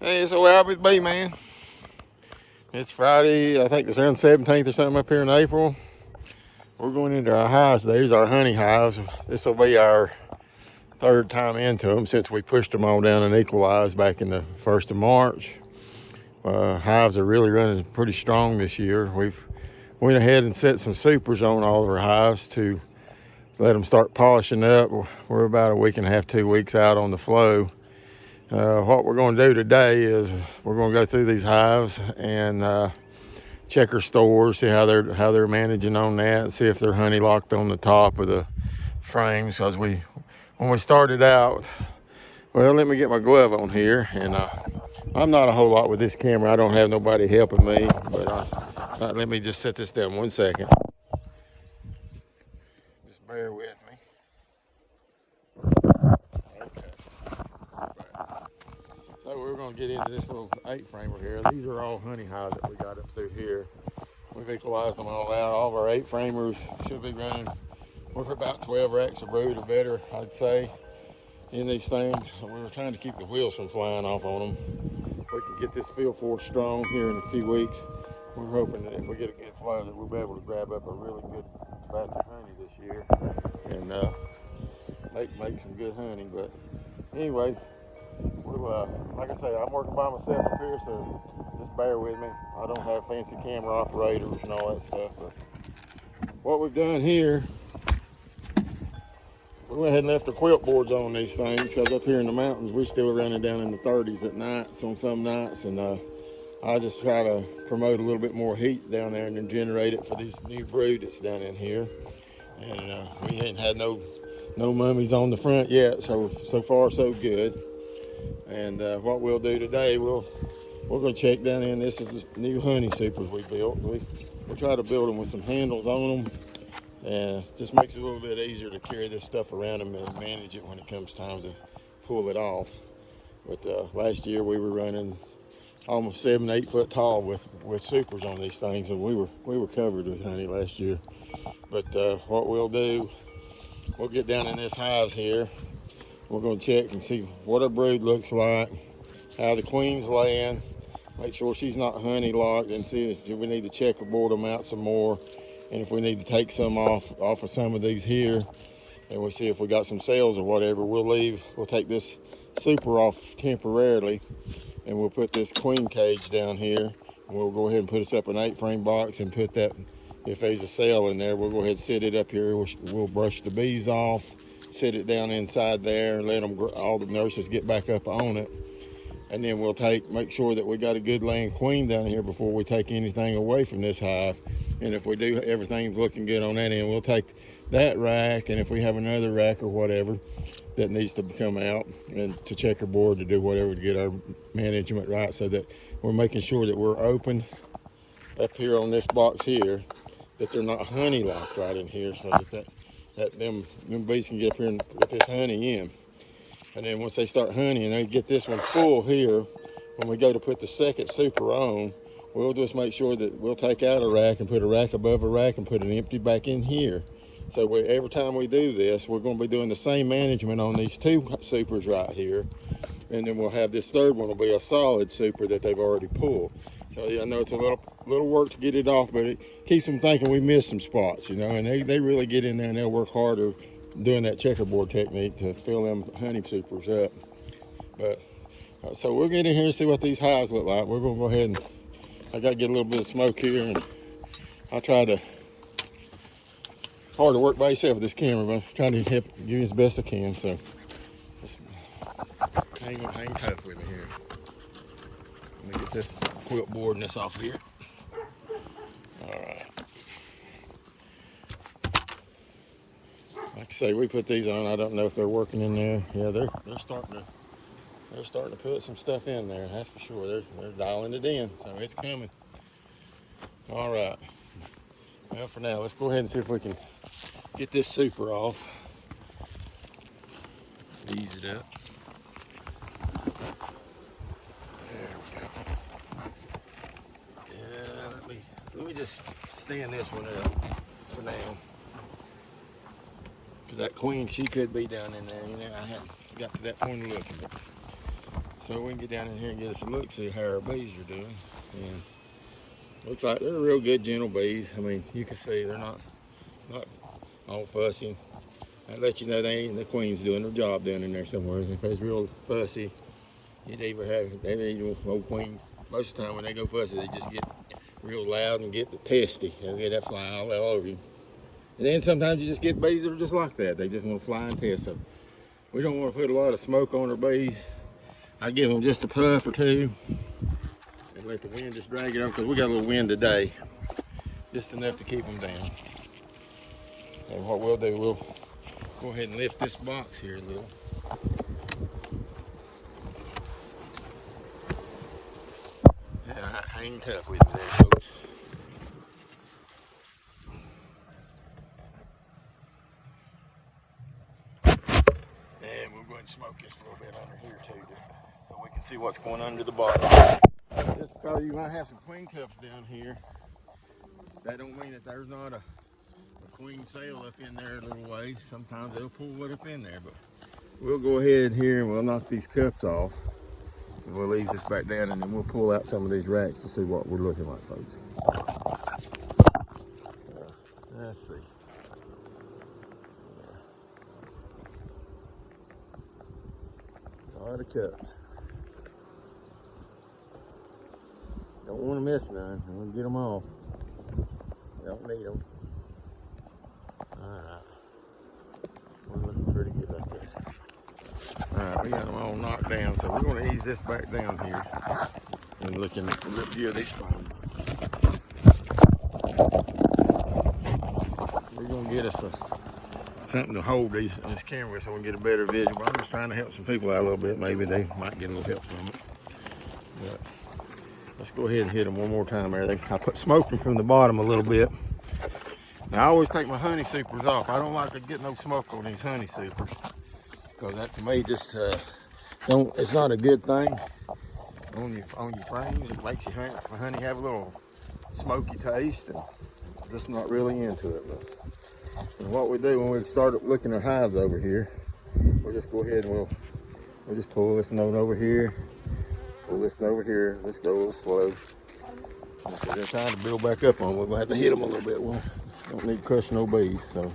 Hey, so where with B, man? It's Friday, I think it's around 17th or something up here in April. We're going into our hives. These are honey hives. This will be our third time into them since we pushed them all down and equalized back in the 1st of March. Hives are really running pretty strong this year. We've went ahead and set some supers on all of our hives to let them start polishing up. We're about a week and a half, 2 weeks out on the flow. What we're going to do today is we're going to go through these hives and check our stores, see how they're managing on that, and see if they're honey locked on the top of the frames. Because when we started out, well, let me get my glove on here, and I'm not a whole lot with this camera. I don't have nobody helping me, but let me just set this down 1 second. Just bear with me. So we're going to get into this little 8-framer here. These are all honey hives that we got up through here. We've equalized them all out. All of our 8-framers should be running. We're about 12 racks of brood or better, I'd say, in these things. We were trying to keep the wheels from flying off on them. We can get this field force strong here in a few weeks. We're hoping that if we get a good flow that we'll be able to grab up a really good batch of honey this year and make some good honey. But anyway, we'll, like I say, I'm working by myself up here, so just bear with me. I don't have fancy camera operators and all that stuff. But what we've done here, we went ahead and left the quilt boards on these things because up here in the mountains, we're still running down in the 30s at nights on some nights. And I just try to promote a little bit more heat down there and then generate it for these new brood that's down in here. And we ain't had no mummies on the front yet, so far so good. And what we'll do today, we're going to check down in. This is the new honey supers we built. We'll try to build them with some handles on them, and just makes it a little bit easier to carry this stuff around them and manage it when it comes time to pull it off. But last year we were running almost 7-8 foot tall with supers on these things, and we were covered with honey last year. But what we'll do, we'll get down in this hive here. We're going to check and see what our brood looks like, how the queen's laying, make sure she's not honey locked, and see if we need to checkerboard them out some more, and if we need to take some off of some of these here, and we'll see if we got some cells or whatever. We'll take this super off temporarily, and we'll put this queen cage down here, and we'll go ahead and put us up an 8-frame box and put that, if there's a cell in there, we'll go ahead and set it up here. We'll brush the bees off, sit it down inside there, and let them, all the nurses get back up on it. And then we'll make sure that we got a good laying queen down here before we take anything away from this hive. And if we do, everything's looking good on that end, we'll take that rack, and if we have another rack or whatever that needs to come out, and to checkerboard to do whatever to get our management right, so that we're making sure that we're open up here on this box here, that they're not honey locked right in here, so that them bees can get up here and put this honey in. And then once they start honeying, they get this one full here. When we go to put the second super on, we'll just make sure that we'll take out a rack and put a rack above a rack and put an empty back in here. So every time we do this, we're going to be doing the same management on these 2 supers right here. And then we'll have this third one will be a solid super that they've already pulled. So yeah, I know it's a little work to get it off, but it keeps them thinking we missed some spots, you know, and they really get in there and they'll work harder doing that checkerboard technique to fill them honey supers up. But so we'll get in here and see what these hives look like. We're going to go ahead and I got to get a little bit of smoke here, and I try to hard to work by yourself with this camera, but I'm trying to help you as best I can. So just hang tough with me here. Let me get this quilt board and this off here. All right. Like I say, we put these on. I don't know if they're working in there. Yeah, they're starting to put some stuff in there. That's for sure. They're dialing it in, so it's coming. All right. Well, for now, let's go ahead and see if we can get this super off. Ease it up. There we go. Yeah, let me just stand this one up for now. Because that queen, she could be down in there. You know, I haven't got to that point of looking. But so we can get down in here and get us a look, see how our bees are doing. And looks like they're real good, gentle bees. I mean, you can see they're not all fussy. That lets you know the queen's doing her job down in there somewhere. If it's real fussy, you'd either have old queen. Most of the time when they go fussy, they just get real loud and get testy. They'll get that fly all over you. And then sometimes you just get bees that are just like that. They just want to fly and test. So we don't want to put a lot of smoke on our bees. I give them just a puff or two and let the wind just drag it up, because we got a little wind today, just enough to keep them down. And what we'll do, we'll go ahead and lift this box here a little. Yeah, hang tough with me there, folks. And we'll go ahead and smoke this a little bit under here too, just so we can see what's going under the bottom. Just because you might have some queen cups down here, that don't mean that there's not a queen cell up in there a little ways. Sometimes they'll pull it up in there, but we'll go ahead here and we'll knock these cups off. And we'll ease this back down, and then we'll pull out some of these racks to see what we're looking like, folks. So, let's see. All the cups. Don't want to miss none. I want to get them all. Don't need them. Alright. We're looking pretty good up there. Alright, we got them all knocked down, so we're going to ease this back down here and looking at a few of these phones. We're going to get us something to hold this camera so we can get a better vision. But I'm just trying to help some people out a little bit. Maybe they might get a little help from it. But let's go ahead and hit them one more time there. I put smoking from the bottom a little bit. Now, I always take my honey supers off. I don't like to get no smoke on these honey supers, because that to me just it's not a good thing on your frames. It makes your honey have a little smoky taste, and I'm just not really into it. And what we do when we start looking at hives over here, we'll just go ahead and we'll just pull this node over here, pull this over here. Let's go a little slow. So they're trying to build back up on. We're gonna have to hit them a little bit. We don't need to crush no bees. So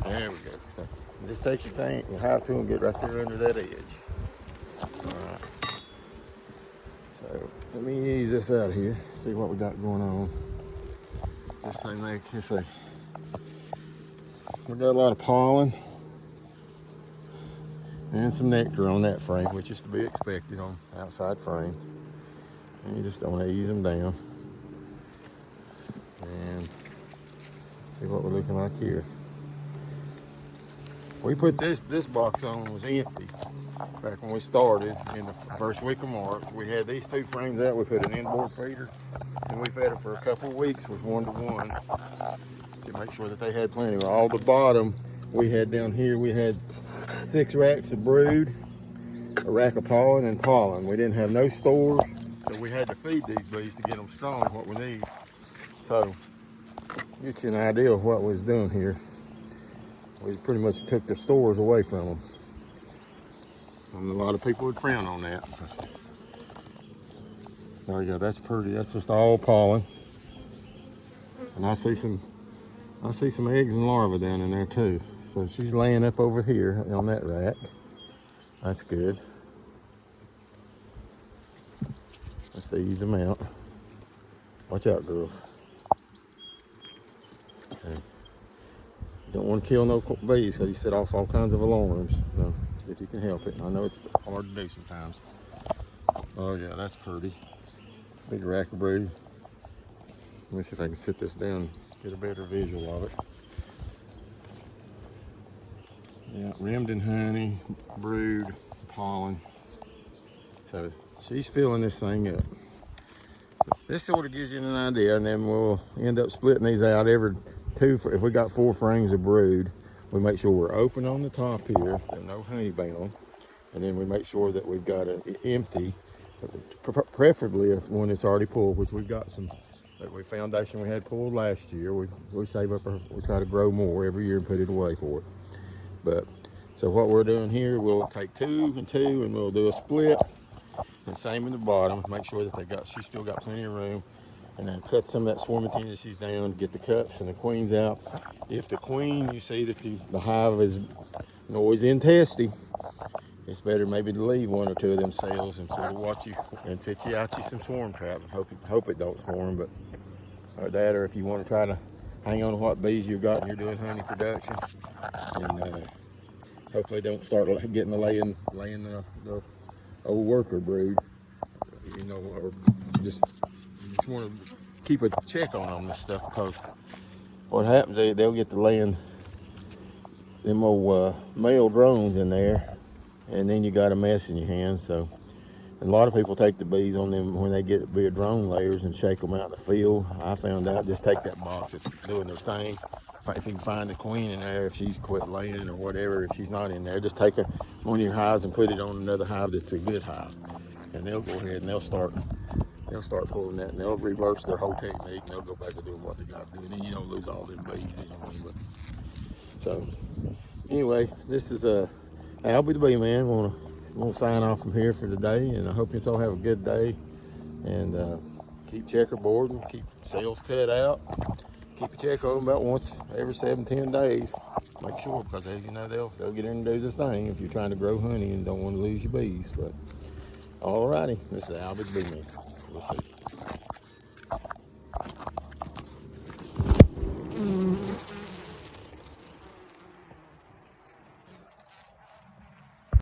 there we go. So just take your thing and hive tool and get right there under that edge. All right. So let me ease this out of here. See what we got going on. This thing, let's see. We got a lot of pollen and some nectar on that frame, which is to be expected on outside frame. And you just want to ease them down and see what we're looking like here. We put this box on, was empty back when we started in the first week of March. We had these two frames out. We put an inboard feeder, and we fed it for a couple of weeks with 1-to-1 to make sure that they had plenty. All the bottom we had down here, we had 6 racks of brood, a rack of pollen, and pollen. We didn't have no stores, so we had to feed these bees to get them strong, what we need. So, get you an idea of what we was doing here. We pretty much took the stores away from them. And a lot of people would frown on that. There we go, that's pretty. That's just all pollen. And I see some eggs and larvae down in there too. So she's laying up over here on that rack. That's good. Let's ease them out. Watch out, girls. Okay. Don't want to kill no bees, because you set off all kinds of alarms. So if you can help it. I know it's hard to do sometimes. Oh yeah, that's pretty. Big rack of brood. Let me see if I can sit this down, get a better visual of it. Yeah, rimmed in honey, brood, pollen. So she's filling this thing up. This sort of gives you an idea, and then we'll end up splitting these out every two. If we got 4 frames of brood, we make sure we're open on the top here, there's no honey bound, and then we make sure that we've got it empty, preferably if one that's already pulled, which we've got some. Foundation we had pulled last year. We save up, we try to grow more every year and put it away for it. But So what we're doing here, we'll take 2 and 2 and we'll do a split. And same in the bottom, make sure that she's still got plenty of room. And then cut some of that swarming tendencies down, get the cups and the queens out. If the queen, you see that the hive is noisy and testy, it's better maybe to leave 1 or 2 of them cells and sort of watch you and set you out some swarm traps. Hope it don't swarm, but or that, or if you want to try to hang on to what bees you've got and you're doing honey production, and hopefully they don't start getting the laying the old worker brood, you know, or just want to keep a check on this stuff, because what happens is they'll get to laying them old male drones in there, and then you got a mess in your hands. So, and a lot of people take the bees on them when they get to be a drone layers and shake them out in the field. I found out, just take that box that's doing their thing. If you can find the queen in there, if she's quit laying or whatever, if she's not in there, just take one of your hives and put it on another hive that's a good hive, and they'll go ahead and they'll start pulling that, and they'll reverse their whole technique, and they'll go back to doing what they got to do, and then you don't lose all them bees, you know what I mean? But, so anyway, this is Albie the Bee Man. We'll sign off from here for today, and I hope you all have a good day, and keep checkerboarding, keep cells cut out, keep a check on them about once every 7-10 days. Make sure, because as you know, they'll get in and do their thing if you're trying to grow honey and don't want to lose your bees. But alrighty, this is Albie the Bee Man. We'll see.